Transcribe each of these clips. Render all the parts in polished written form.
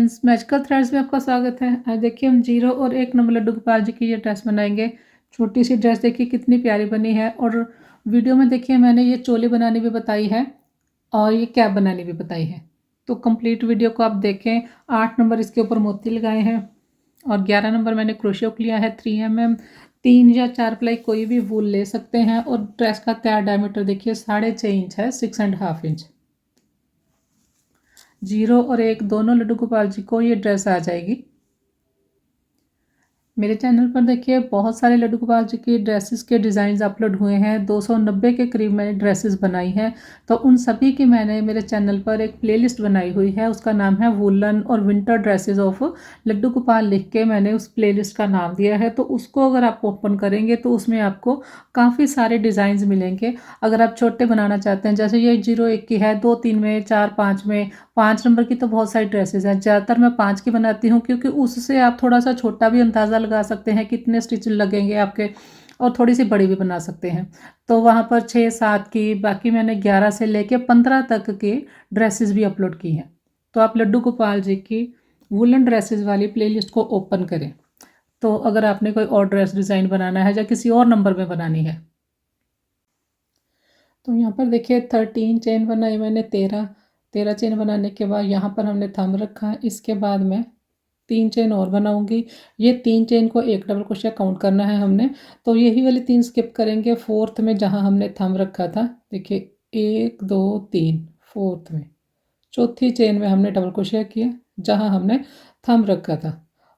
Friends, magical threads में आपका स्वागत है। आज देखिए हम 0 और 1 नंबर लड्डू गोपाल जी की ये ड्रेस बनाएंगे। छोटी सी ड्रेस देखिए कितनी प्यारी बनी है। और वीडियो में देखिए मैंने ये चोली बनानी भी बताई है और ये कैप बनानी भी बताई है, तो कंप्लीट वीडियो को आप देखें। 8 नंबर इसके ऊपर मोती लगाए हैं और 11 नंबर मैंने क्रोशियो लिया है 3 mm। 3 या 4 प्लाई कोई भी वूल ले सकते हैं। और ड्रेस का तैयार डायमीटर देखिए 6.5 इंच है, 6.5 इंच। 0 और 1 दोनों लड्डू गोपाल जी को ये ड्रेस आ जाएगी। मेरे चैनल पर देखिए बहुत सारे लड्डू गोपाल जी की ड्रेसेस के डिज़ाइन अपलोड हुए हैं। 290 के करीब मैंने ड्रेसेस बनाई हैं, तो उन सभी की मैंने मेरे चैनल पर एक प्लेलिस्ट बनाई हुई है। उसका नाम है वुलन और winter dresses of Laddu Gopal लिख के मैंने उस प्लेलिस्ट का नाम दिया है। तो उसको अगर आप ओपन करेंगे तो उसमें आपको काफ़ी सारे डिज़ाइंस मिलेंगे। अगर आप छोटे बनाना चाहते हैं, जैसे ये 0-1 की है, 2-3 में, 4-5 में, 5 नंबर की तो बहुत सारी ड्रेसेस हैं। ज़्यादातर मैं 5 की बनाती हूँ क्योंकि उससे आप थोड़ा सा छोटा भी अंदाज़ा लगा सकते हैं कितने स्टिच लगेंगे आपके, और थोड़ी सी बड़ी भी बना सकते हैं। तो वहाँ पर 6-7 की, बाकी मैंने 11 से लेके 15 तक की ड्रेसेस भी अपलोड की हैं। तो आप लड्डू गोपाल जी की वुलन ड्रेसेस वाली प्लेलिस्ट को ओपन करें। तो अगर आपने कोई और ड्रेस डिज़ाइन बनाना है या किसी और नंबर में बनानी है, तो यहाँ पर देखिए 13 चेन बनाई मैंने। 13 चेन बनाने के बाद यहाँ पर हमने थंब रखा। इसके बाद मैं 3 चेन और बनाऊंगी। ये 3 चेन को एक डबल क्रोशिया काउंट करना है हमने, तो यही वाली 3 स्किप करेंगे। फोर्थ में जहाँ हमने थंब रखा था, देखिए 1 2 3, फोर्थ में चौथी चेन में हमने डबल क्रोशिया किया जहाँ हमने थंब रखा था,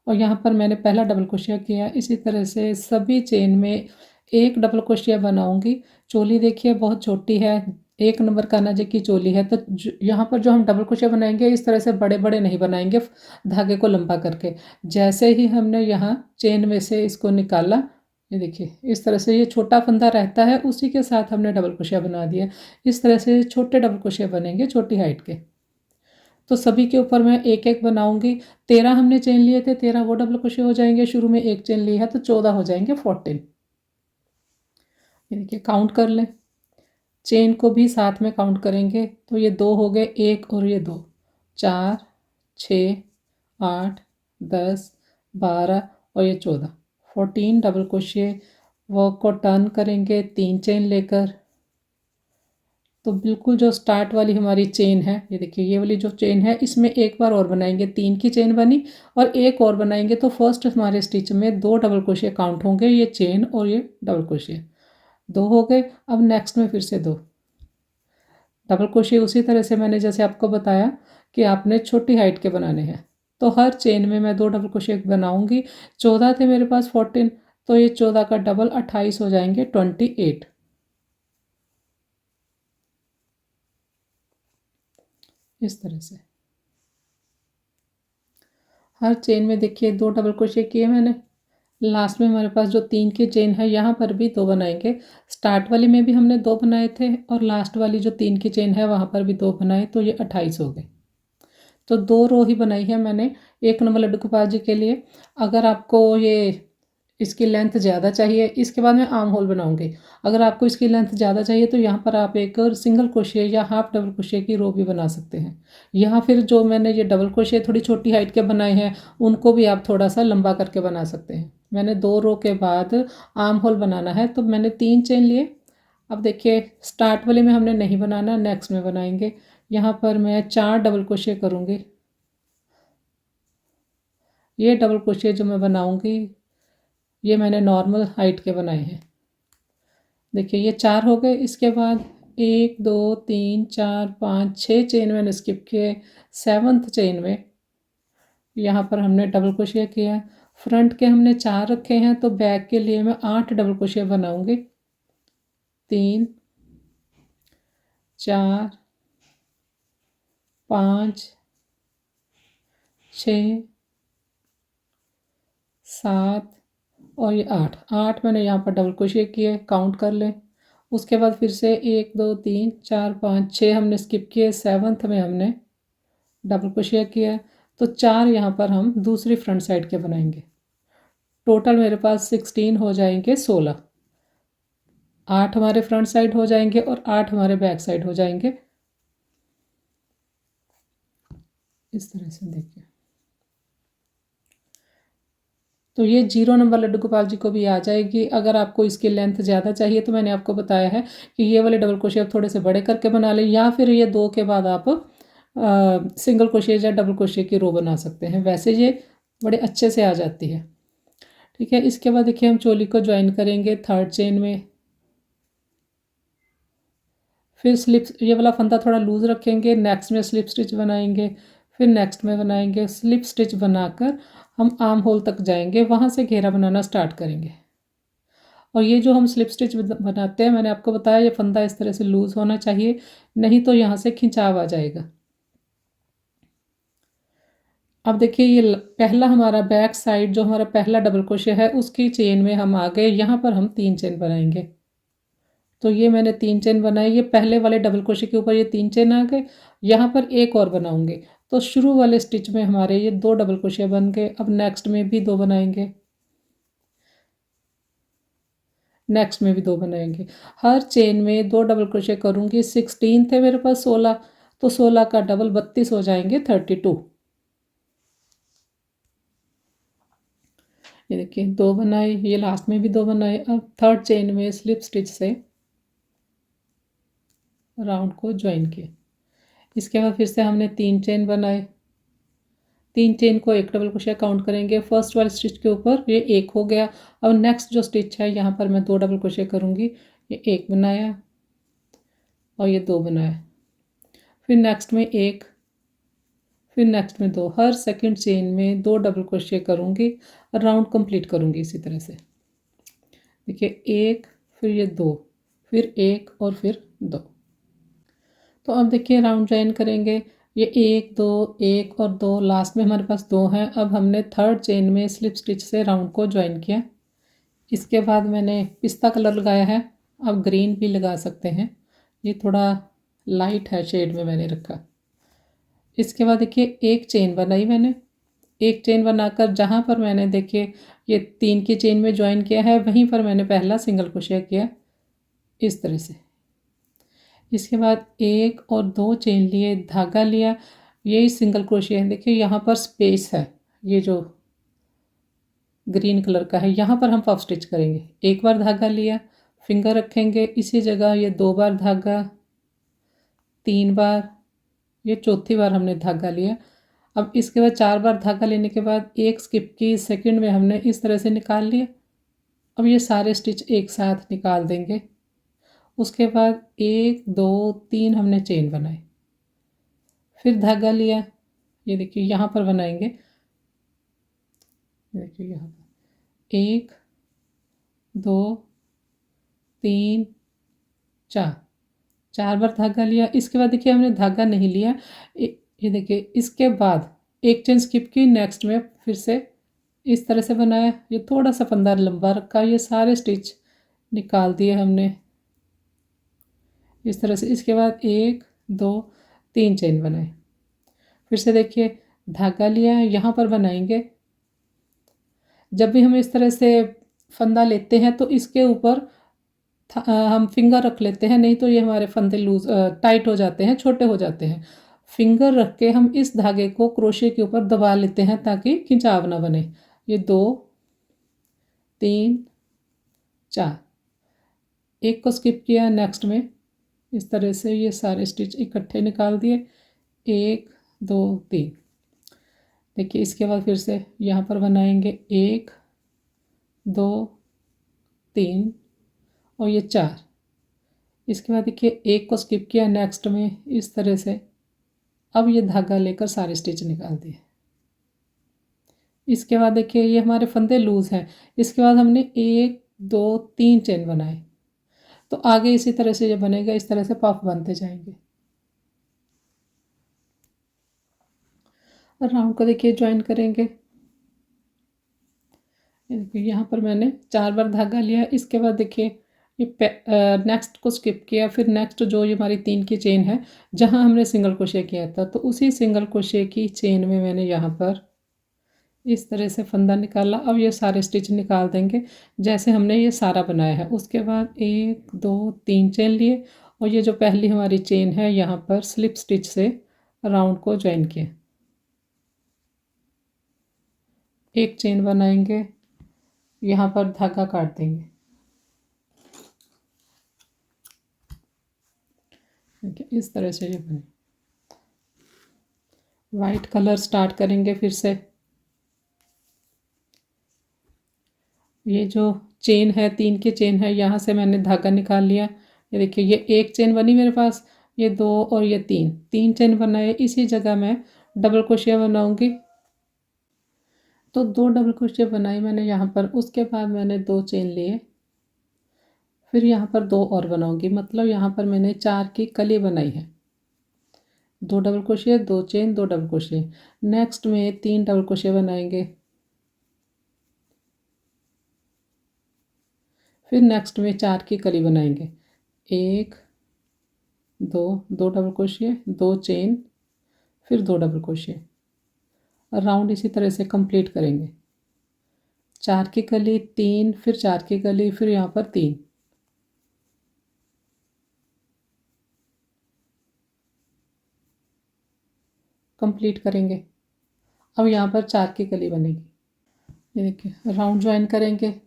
और यहाँ पर मैंने पहला डबल क्रोशिया किया। इसी तरह से सभी चेन में एक डबल क्रोशिया बनाऊंगी। चोली देखिए बहुत छोटी है, 1 नंबर कान्हा जी की चोली है, तो यहाँ पर जो हम डबल क्रोशिया बनाएंगे इस तरह से बड़े बड़े नहीं बनाएंगे धागे को लंबा करके। जैसे ही हमने यहाँ चेन में से इसको निकाला, ये देखिए इस तरह से ये छोटा फंदा रहता है, उसी के साथ हमने डबल क्रोशिया बना दिया। इस तरह से छोटे डबल क्रोशिया बनेंगे छोटी हाइट के। तो सभी के ऊपर मैं एक एक बनाऊंगी। 13 हमने चेन लिए थे, 13 वो डबल क्रोशिया हो जाएंगे। शुरू में एक चेन ली है तो 14 हो जाएंगे, 14। ये देखिए काउंट कर लें, चेन को भी साथ में काउंट करेंगे तो ये 2 हो गए, 1 और ये 2, 4 6 8 10 12 और ये 14, 14 डबल क्रोशिया। वर्क को टर्न करेंगे 3 चेन लेकर। तो बिल्कुल जो स्टार्ट वाली हमारी चेन है, ये देखिए ये वाली जो चेन है, इसमें एक बार और बनाएंगे। 3 की चेन बनी और एक और बनाएंगे, तो फर्स्ट हमारे स्टिच में 2 डबल क्रोशिया काउंट होंगे, ये चेन और ये डबल क्रोशिया 2 हो गए। अब नेक्स्ट में फिर से 2 डबल क्रोशिया। उसी तरह से मैंने जैसे आपको बताया कि आपने छोटी हाइट के बनाने हैं, तो हर चेन में मैं 2 डबल क्रोशिया बनाऊंगी। 14 थे मेरे पास, 14, तो ये 14 का डबल 28 हो जाएंगे, 28। इस तरह से हर चेन में देखिए 2 डबल क्रोशिया किए मैंने। लास्ट में हमारे पास जो 3 की चेन है, यहाँ पर भी 2 बनाएंगे। स्टार्ट वाली में भी हमने 2 बनाए थे और लास्ट वाली जो 3 की चेन है वहाँ पर भी 2 बनाए, तो ये 28 हो गए। तो 2 रो ही बनाई है मैंने 1 नंबर लड्डू गोपाल जी के लिए। अगर आपको ये इसकी लेंथ ज़्यादा चाहिए, इसके बाद मैं आर्म होल बनाऊंगी। अगर आपको इसकी लेंथ ज़्यादा चाहिए तो यहाँ पर आप एक सिंगल क्रोशिया या हाफ डबल क्रोशिया की रो भी बना सकते हैं। यहाँ फिर जो मैंने ये डबल क्रोशिया थोड़ी छोटी हाइट के बनाए हैं, उनको भी आप थोड़ा सा लंबा करके बना सकते हैं। मैंने 2 रो के बाद आर्म होल बनाना है, तो मैंने 3 चेन लिए। अब देखिए स्टार्ट वाले में हमने नहीं बनाना, नेक्स्ट में बनाएंगे। यहाँ पर मैं 4 डबल क्रोशिया करूँगी। ये डबल क्रोशिया जो मैं बनाऊँगी, ये मैंने नॉर्मल हाइट के बनाए हैं। देखिए ये 4 हो गए। इसके बाद 1 2 3 4 5 6 चेन मैंने स्किप किए। 7th चेन में यहाँ पर हमने डबल क्रोशिया किया। फ्रंट के हमने 4 रखे हैं, तो बैक के लिए मैं 8 डबल क्रोशिया बनाऊंगी। 3 4 5 6 7 और ये 8 मैंने यहाँ पर डबल क्रोशिया किए, काउंट कर लें। उसके बाद फिर से 1 2 3 4 5 6 हमने स्किप किए। 7th में हमने डबल क्रोशिया किया, तो 4 यहाँ पर हम दूसरी फ्रंट साइड के बनाएंगे। टोटल मेरे पास 16 हो जाएंगे, 16। 8 हमारे फ्रंट साइड हो जाएंगे और 8 हमारे बैक साइड हो जाएंगे। इस तरह से देखिए तो ये 0 नंबर लड्डू गोपाल जी को भी आ जाएगी। अगर आपको इसकी लेंथ ज़्यादा चाहिए तो मैंने आपको बताया है कि ये वाले डबल क्रोशे आप थोड़े से बड़े करके बना लें, या फिर ये 2 के बाद आप सिंगल क्रोशे या डबल क्रोशे की रो बना सकते हैं। वैसे ये बड़े अच्छे से आ जाती है। ठीक है, इसके बाद देखिए हम चोली को ज्वाइन करेंगे 3rd चेन में। फिर स्लिप, ये वाला फंदा थोड़ा लूज़ रखेंगे, नेक्स्ट में स्लिप स्टिच बनाएंगे, फिर नेक्स्ट में बनाएंगे स्लिप स्टिच बनाकर हम आर्म होल तक जाएंगे, वहाँ से घेरा बनाना स्टार्ट करेंगे। और ये जो हम स्लिप स्टिच बनाते हैं, मैंने आपको बताया ये फंदा इस तरह से लूज़ होना चाहिए, नहीं तो यहाँ से खिंचाव आ जाएगा। अब देखिए ये पहला हमारा बैक साइड जो हमारा पहला डबल क्रोशे है उसकी चेन में हम आ गए, यहाँ पर हम 3 चेन बनाएंगे। तो ये मैंने 3 चेन बनाई, ये पहले वाले डबल क्रोशे के ऊपर ये 3 चेन आ गए, यहाँ पर एक और बनाऊंगे। तो शुरू वाले स्टिच में हमारे ये 2 डबल क्रोशे बन गए। अब नेक्स्ट में भी 2 बनाएंगे, नेक्स्ट में भी 2 बनाएंगे। हर चेन में 2 डबल क्रोशे करूँगी। 16 थे मेरे पास 16, तो 16 का डबल 32 हो जाएंगे 32। ये देखिए 2 बनाए, ये लास्ट में भी 2 बनाए। अब 3rd चेन में स्लिप स्टिच से राउंड को ज्वाइन किए। इसके बाद फिर से हमने 3 चेन बनाए, 3 चेन को एक डबल क्रोशे काउंट करेंगे। फर्स्ट वाले स्टिच के ऊपर ये 1 हो गया। अब नेक्स्ट जो स्टिच है यहाँ पर मैं 2 डबल क्रोशे करूँगी। ये 1 बनाया और ये 2 बनाया, फिर नेक्स्ट में 1, फिर नेक्स्ट में 2। हर सेकंड चेन में 2 डबल क्रोशे करूँगी और राउंड कंप्लीट करूँगी इसी तरह से। देखिए 1, फिर ये 2, फिर 1 और फिर 2। तो अब देखिए राउंड ज्वाइन करेंगे। ये 1 2 1 और 2, लास्ट में हमारे पास 2 हैं। अब हमने 3rd चेन में स्लिप स्टिच से राउंड को ज्वाइन किया। इसके बाद मैंने पिस्ता कलर लगाया है, आप ग्रीन भी लगा सकते हैं, ये थोड़ा लाइट है शेड में मैंने रखा। इसके बाद देखिए एक चेन बनाई मैंने, एक चेन बनाकर जहाँ पर मैंने देखिए ये 3 की चेन में ज्वाइन किया है वहीं पर मैंने पहला सिंगल क्रोशे किया इस तरह से। इसके बाद 1 और 2 चेन लिए, धागा लिया, यही सिंगल क्रोशे है। देखिए यहाँ पर स्पेस है, ये जो ग्रीन कलर का है यहाँ पर हम पफ स्टिच करेंगे। एक बार धागा लिया, फिंगर रखेंगे इसी जगह, ये 2 बार धागा, 3 बार, ये चौथी बार हमने धागा लिया। अब इसके बाद 4 बार धागा लेने के बाद एक स्किप की सेकंड में हमने इस तरह से निकाल लिया। अब ये सारे स्टिच एक साथ निकाल देंगे। उसके बाद 1 2 3 हमने चेन बनाए, फिर धागा लिया, ये देखिए यहाँ पर बनाएंगे, देखिए यहाँ पर 1 2 3 4, 4 बार धागा लिया। इसके बाद देखिए हमने धागा नहीं लिया, ये देखिए इसके बाद एक चेन स्किप की, नेक्स्ट में फिर से इस तरह से बनाया, ये थोड़ा सा फंदा लंबा रखा, ये सारे स्टिच निकाल दिए हमने इस तरह से। इसके बाद 1 2 3 चेन बनाए, फिर से देखिए धागा लिया, यहाँ पर बनाएंगे। जब भी हम इस तरह से फंदा लेते हैं तो इसके ऊपर हम फिंगर रख लेते हैं, नहीं तो ये हमारे फंदे लूज टाइट हो जाते हैं, छोटे हो जाते हैं। फिंगर रख के हम इस धागे को क्रोशे के ऊपर दबा लेते हैं ताकि खिंचाव ना बने। ये 2 3 4, एक को स्किप किया, नेक्स्ट में इस तरह से ये सारे स्टिच इकट्ठे निकाल दिए, 1 2 3। देखिए इसके बाद फिर से यहाँ पर बनाएंगे 1 2 3 और ये 4। इसके बाद देखिए एक को स्किप किया, नेक्स्ट में इस तरह से। अब ये धागा लेकर सारे स्टिच निकाल दिए। इसके बाद देखिए ये हमारे फंदे लूज हैं। इसके बाद हमने 1 2 3 चेन बनाए, तो आगे इसी तरह से ये बनेगा, इस तरह से पफ बनते जाएंगे। और राउंड को देखिए ज्वाइन करेंगे। देखिए यहाँ पर मैंने 4 बार धागा लिया। इसके बाद देखिए ये नेक्स्ट को स्किप किया, फिर नेक्स्ट जो ये हमारी 3 की चेन है जहाँ हमने सिंगल क्रोशे किया था, तो उसी सिंगल क्रोशे की चेन में मैंने यहाँ पर इस तरह से फंदा निकाला। अब ये सारे स्टिच निकाल देंगे जैसे हमने ये सारा बनाया है। उसके बाद 1 2 3 चेन लिए और ये जो पहली हमारी चेन है यहाँ पर स्लिप स्टिच से राउंड को ज्वाइन किया, एक चेन बनाएंगे, यहाँ पर धागा काट देंगे। देखिए इस तरह से ये बने। वाइट कलर स्टार्ट करेंगे फिर से। ये जो चेन है, 3 की चेन है, यहाँ से मैंने धागा निकाल लिया। ये देखिए ये एक चेन बनी मेरे पास, ये 2 और ये 3 चेन बनाए। इसी जगह मैं डबल क्रोशिया बनाऊंगी। तो 2 डबल क्रोशिया बनाई मैंने यहाँ पर। उसके बाद मैंने 2 चेन लिए, फिर यहाँ पर 2 और बनाऊंगी। मतलब यहाँ पर मैंने 4 की कली बनाई है। 2 double crochet, 2 chain, 2 double crochet. Next में 3 डबल क्रोशिया बनाएंगे। फिर नेक्स्ट में 4 की कली बनाएंगे। 1 2 डबल क्रोशिया, 2 चेन, फिर 2 डबल क्रोशिया। राउंड इसी तरह से कंप्लीट करेंगे। 4 की कली, 3, फिर 4 की कली, फिर यहाँ पर 3। कंप्लीट करेंगे। अब यहाँ पर 4 की कली बनेगी। ये देखिए राउंड ज्वाइन करेंगे। ये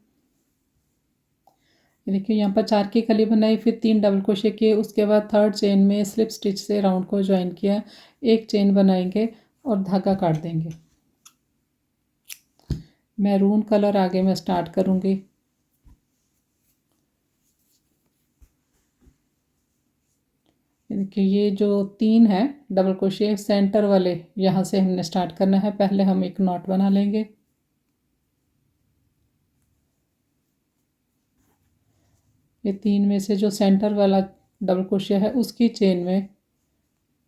देखिए यहाँ पर 4 की कली बनाई, फिर 3 डबल क्रोशिया किए। उसके बाद थर्ड चेन में स्लिप स्टिच से राउंड को ज्वाइन किया। एक चेन बनाएंगे और धागा काट देंगे। मैरून कलर आगे मैं स्टार्ट करूँगी। देखिए ये जो 3 है डबल क्रोशिया सेंटर वाले, यहाँ से हमने स्टार्ट करना है। पहले हम एक नॉट बना लेंगे। ये 3 में से जो सेंटर वाला डबल क्रोशिया है उसकी चेन में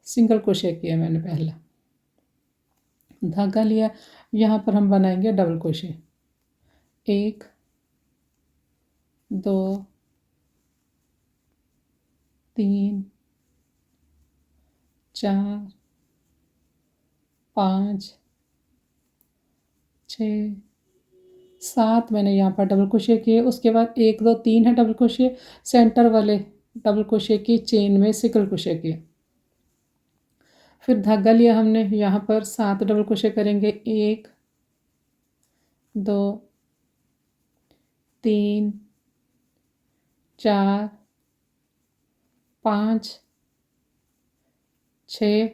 सिंगल क्रोशिया किया मैंने पहला, धागा लिया। यहाँ पर हम बनाएंगे डबल क्रोशिया। 1 2 3 4 5 6 7 मैंने यहाँ पर डबल क्रोशिया किए। उसके बाद 1 2 3 है डबल क्रोशिया, सेंटर वाले डबल क्रोशिया की चेन में सिंगल क्रोशिया किया। फिर धागा लिया हमने, यहाँ पर 7 डबल क्रोशिया करेंगे। 1 2 3 4 5 6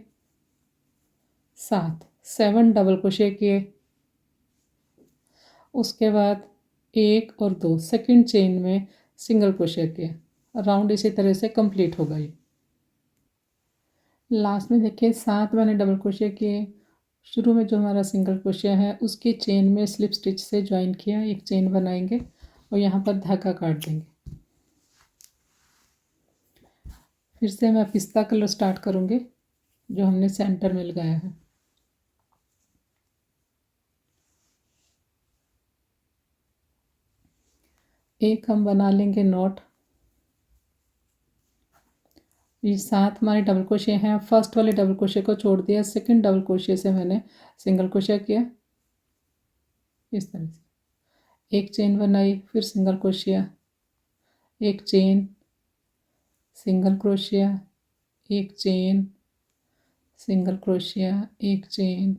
7 डबल क्रोशिया किए। उसके बाद 1 और 2 सेकंड चेन में सिंगल क्रोशिया किया। राउंड इसी तरह से कंप्लीट होगा। ये लास्ट में देखिए 7 मैंने डबल क्रोशिया किए। शुरू में जो हमारा सिंगल क्रोशिया है उसकी चेन में स्लिप स्टिच से ज्वाइन किया। एक चेन बनाएंगे और यहाँ पर धागा काट देंगे। फिर से मैं पिस्ता कलर स्टार्ट करूँगी जो हमने सेंटर में लगाया है। एक हम बना लेंगे नॉट। ये 7 हमारे डबल क्रोशिया हैं। फर्स्ट वाले डबल क्रोशिया को छोड़ दिया, सेकंड डबल क्रोशिया से मैंने सिंगल क्रोशिया किया इस तरह से। एक चेन बनाई, फिर सिंगल क्रोशिया, एक चेन, सिंगल क्रोशिया, एक चेन, सिंगल क्रोशिया, एक चेन,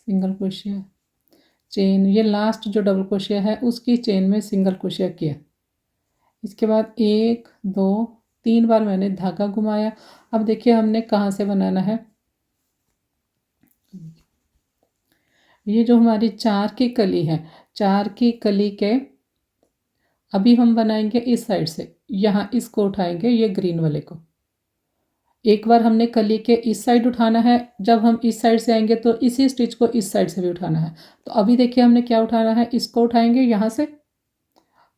सिंगल क्रोशिया, चेन। ये लास्ट जो डबल क्रोशिया है उसकी चेन में सिंगल क्रोशिया किया। इसके बाद 1 2 3 बार मैंने धागा घुमाया। अब देखिए हमने कहाँ से बनाना है। ये जो हमारी 4 की कली है, 4 की कली के अभी हम बनाएंगे इस साइड से। यहाँ इसको उठाएंगे, ये ग्रीन वाले को। एक बार हमने कली के इस साइड उठाना है, जब हम इस साइड से आएंगे तो इसी स्टिच को इस साइड से भी उठाना है। तो अभी देखिए हमने क्या उठाना है, इसको उठाएंगे यहाँ से,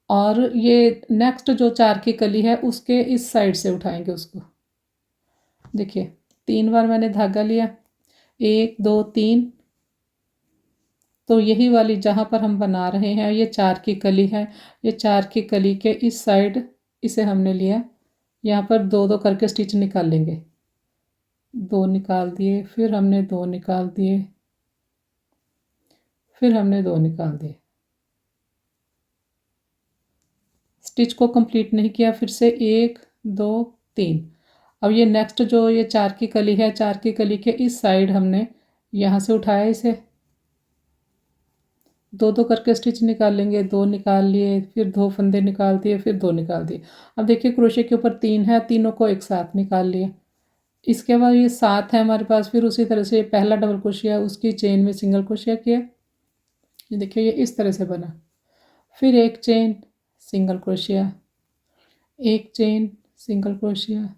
और ये नेक्स्ट जो 4 की कली है उसके इस साइड से उठाएंगे उसको। देखिए 3 बार मैंने धागा लिया, 1 2 3। तो यही वाली जहाँ पर हम बना रहे हैं ये 4 की कली है। ये 4 की कली के इस साइड इसे हमने लिया। यहाँ पर 2 2 करके स्टिच निकाल लेंगे। 2 निकाल दिए, फिर हमने 2 निकाल दिए, फिर हमने 2 निकाल दिए। स्टिच को कंप्लीट नहीं किया। फिर से 1 2 3। अब ये नेक्स्ट जो ये 4 की कली है, 4 की कली के इस साइड हमने यहाँ से उठाया इसे, दो दो करके स्टिच निकाल लेंगे, दो निकाल लिए, फिर दो फंदे निकाल दिए, फिर दो निकाल दिए। अब देखिए क्रोशे के ऊपर 3 है, तीनों को एक साथ निकाल लिए। इसके बाद ये 7 है हमारे पास, फिर उसी तरह से पहला डबल क्रोशिया उसकी चेन में सिंगल क्रोशिया किया, ये देखिए ये इस तरह से बना। फिर एक चेन सिंगल क्रोशिया, एक chain single crochet,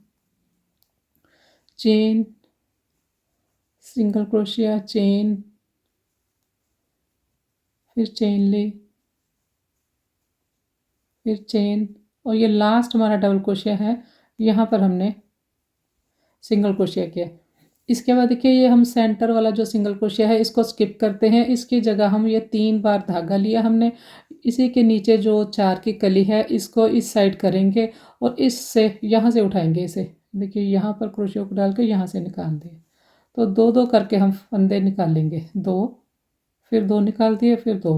chain single crochet, chain, फिर चेन ली, फिर चेन, और ये लास्ट हमारा डबल क्रोशिया है, यहाँ पर हमने सिंगल क्रोशिया किया। इसके बाद देखिए ये हम सेंटर वाला जो सिंगल क्रोशिया है इसको स्किप करते हैं, इसकी जगह हम ये 3 बार धागा लिया हमने, इसी के नीचे जो 4 की कली है इसको इस साइड करेंगे और इससे यहाँ से उठाएंगे इसे। देखिए यहाँ पर क्रोशिया को डाल के यहाँ से निकाल दिए, तो दो दो करके हम फंदे निकाल लेंगे, दो, फिर दो निकाल दिए, फिर दो,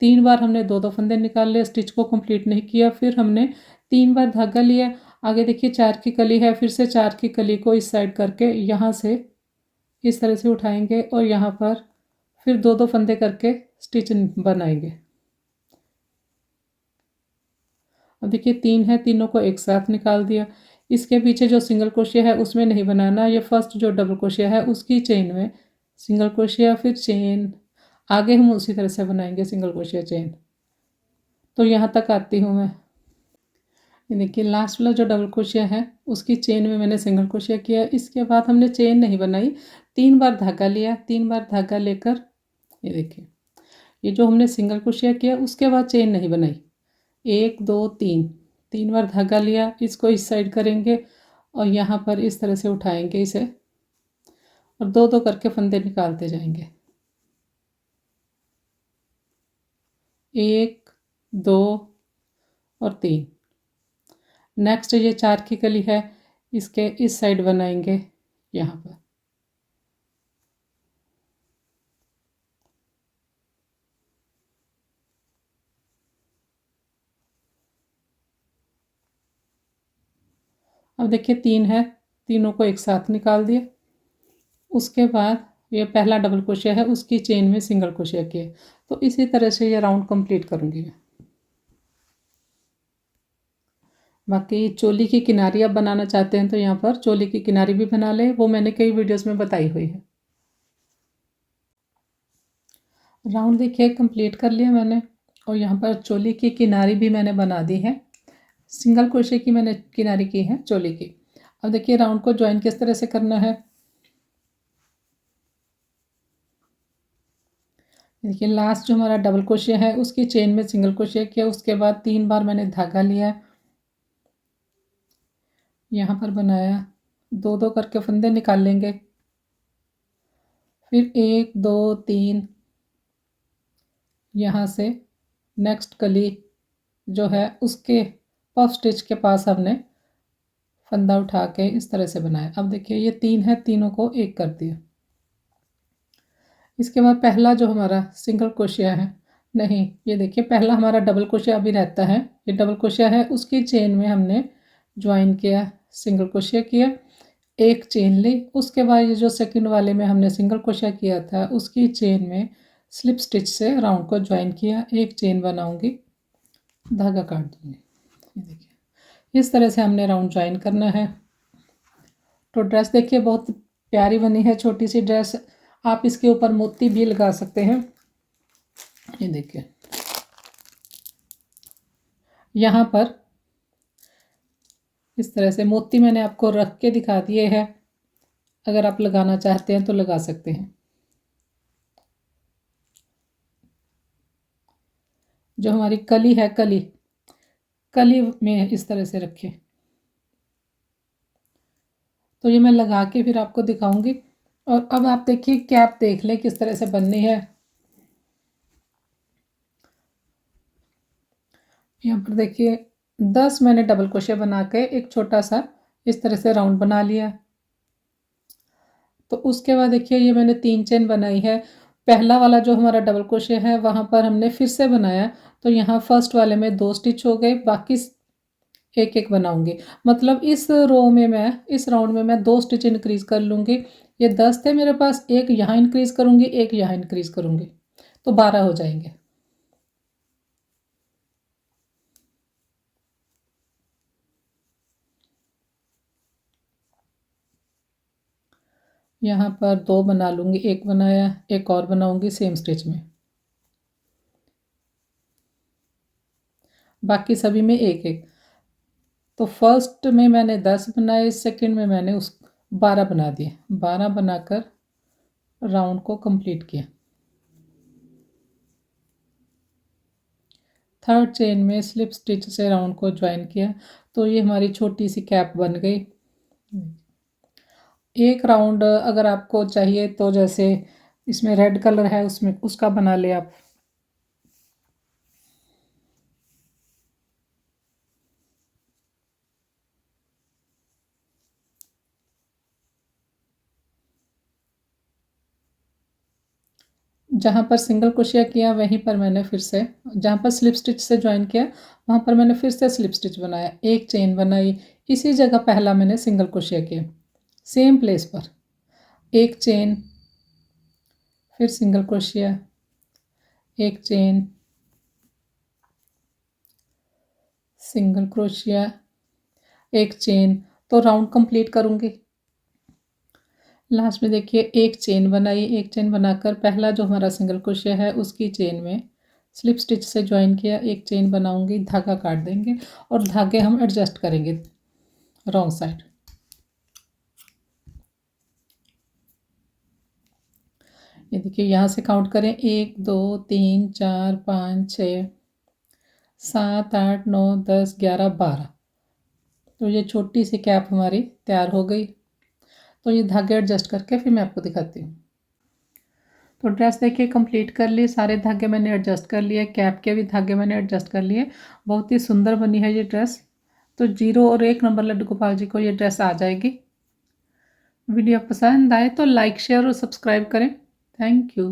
3 बार हमने दो दो फंदे निकाल लिए, स्टिच को कंप्लीट नहीं किया। फिर हमने 3 बार धागा लिया, आगे देखिए 4 की कली है, फिर से 4 की कली को इस साइड करके यहाँ से इस तरह से उठाएंगे और यहाँ पर फिर दो दो फंदे करके स्टिच बनाएंगे। अब देखिए 3 है, तीनों को एक साथ निकाल दिया। इसके पीछे जो सिंगल क्रोशिया है उसमें नहीं बनाना, ये फर्स्ट जो डबल क्रोशिया है उसकी चेन में सिंगल क्रोशिया, फिर चेन, आगे हम उसी तरह से बनाएंगे सिंगल क्रोशिया चेन। तो यहाँ तक आती हूँ मैं। ये देखिए लास्ट वाला जो डबल क्रोशिया है उसकी चेन में मैंने सिंगल क्रोशिया किया। इसके बाद हमने चेन नहीं बनाई, 3 बार धागा लिया, 3 बार धागा लेकर ये देखिए ये जो हमने सिंगल क्रोशिया किया उसके बाद चेन नहीं बनाई, 1 2 3, 3 बार धागा लिया, इसको इस साइड करेंगे और यहाँ पर इस तरह से उठाएंगे इसे और दो दो करके फंदे निकालते जाएंगे, 1 2 और 3। नेक्स्ट ये 4 की कली है, इसके इस साइड बनाएंगे यहाँ पर, अब देखिए 3 है, तीनों को एक साथ निकाल दिए। उसके बाद ये पहला डबल क्रोशिया है उसकी चेन में सिंगल क्रोशिया किए। तो इसी तरह से ये राउंड कंप्लीट करूँगी मैं। बाकी चोली की किनारी आप बनाना चाहते हैं तो यहाँ पर चोली की किनारी भी बना लें, वो मैंने कई वीडियोस में बताई हुई है। राउंड देखिए कंप्लीट कर लिया मैंने और यहाँ पर चोली की किनारी भी मैंने बना दी है, सिंगल क्रोशिया की मैंने किनारी की है चोली की। अब देखिए राउंड को ज्वाइन किस तरह से करना है। देखिए लास्ट जो हमारा डबल क्रोशिया है उसकी चेन में सिंगल क्रोशिया किया, उसके बाद 3 बार मैंने धागा लिया, यहाँ पर बनाया, दो दो करके फंदे निकाल लेंगे, फिर 1 2 3, यहाँ से नेक्स्ट कली जो है उसके पफ स्टिच के पास हमने फंदा उठा के इस तरह से बनाया। अब देखिए ये 3 है, तीनों को एक कर दिया। इसके बाद पहला जो हमारा सिंगल क्रोशिया है, नहीं ये देखिए पहला हमारा डबल क्रोशिया अभी रहता है, ये डबल क्रोशिया है उसकी चेन में हमने ज्वाइन किया, सिंगल क्रोशिया किया, एक चेन ली। उसके बाद ये जो सेकंड वाले में हमने सिंगल क्रोशिया किया था उसकी चेन में स्लिप स्टिच से राउंड को ज्वाइन किया, एक चेन बनाऊंगी, धागा काट दूंगी। ये देखिए इस तरह से हमने राउंड ज्वाइन करना है। तो ड्रेस देखिए बहुत प्यारी बनी है, छोटी सी ड्रेस, आप इसके ऊपर मोती भी लगा सकते हैं। ये देखिए यहाँ पर इस तरह से मोती मैंने आपको रख के दिखा दिए हैं, अगर आप लगाना चाहते हैं तो लगा सकते हैं। जो हमारी कली है, कली कली में इस तरह से रखें। तो ये मैं लगा के फिर आपको दिखाऊंगी। और अब आप देखिए कैप देख लें किस तरह से बननी है। यहाँ पर देखिए 10 मैंने डबल क्रोशिया बना के एक छोटा सा इस तरह से राउंड बना लिया। तो उसके बाद देखिए ये मैंने 3 चेन बनाई है। पहला वाला जो हमारा डबल क्रोशिया है वहाँ पर हमने फिर से बनाया, तो यहाँ फर्स्ट वाले में 2 स्टिच हो गए, बाकी एक एक बनाऊंगी। मतलब इस रो में मैं इस राउंड में मैं 2 स्टिच इंक्रीज़ कर लूँगी। ये 10 थे मेरे पास, एक यहाँ इंक्रीज़ करूँगी, एक यहाँ इंक्रीज़ करूँगी। तो 12 हो जाएंगे। यहाँ पर 2 बना लूँगी, एक बनाया, एक और बनाऊँगी सेम स्टिच में, बाकी सभी में एक एक। तो फर्स्ट में मैंने 10 बनाए, सेकंड में मैंने उस 12 बना दिए, 12 बनाकर राउंड को कंप्लीट किया। थर्ड चेन में स्लिप स्टिच से राउंड को ज्वाइन किया, तो ये हमारी छोटी सी कैप बन गई। एक राउंड अगर आपको चाहिए तो जैसे इसमें रेड कलर है उसमें उसका बना ले आप। जहाँ पर सिंगल क्रोशिया किया वहीं पर मैंने फिर से, जहाँ पर स्लिप स्टिच से ज्वाइन किया वहाँ पर मैंने फिर से स्लिप स्टिच बनाया, एक चेन बनाई, इसी जगह पहला मैंने सिंगल क्रोशिया किया, सेम प्लेस पर एक चेन, फिर सिंगल क्रोशिया, एक चेन, सिंगल क्रोशिया, एक चेन, तो राउंड कंप्लीट करूँगी। लास्ट में देखिए एक चेन बनाई, एक चेन बनाकर पहला जो हमारा सिंगल क्रोशिया है उसकी चेन में स्लिप स्टिच से ज्वाइन किया, एक चेन बनाऊंगी, धागा काट देंगे और धागे हम एडजस्ट करेंगे रॉन्ग साइड। ये देखिए यहाँ से काउंट करें, 1 2 3 4 5 6 7 8 9 10 11 12। तो ये छोटी सी कैप हमारी तैयार हो गई। तो ये धागे एडजस्ट करके फिर मैं आपको दिखाती हूँ। तो ड्रेस देखिए कंप्लीट कर ली, सारे धागे मैंने एडजस्ट कर लिए, कैप के भी धागे मैंने एडजस्ट कर लिए। बहुत ही सुंदर बनी है ये ड्रेस। तो 0 और 1 नंबर लड्डू गोपाल जी को ये ड्रेस आ जाएगी। वीडियो पसंद आए तो लाइक शेयर और सब्सक्राइब करें। Thank you.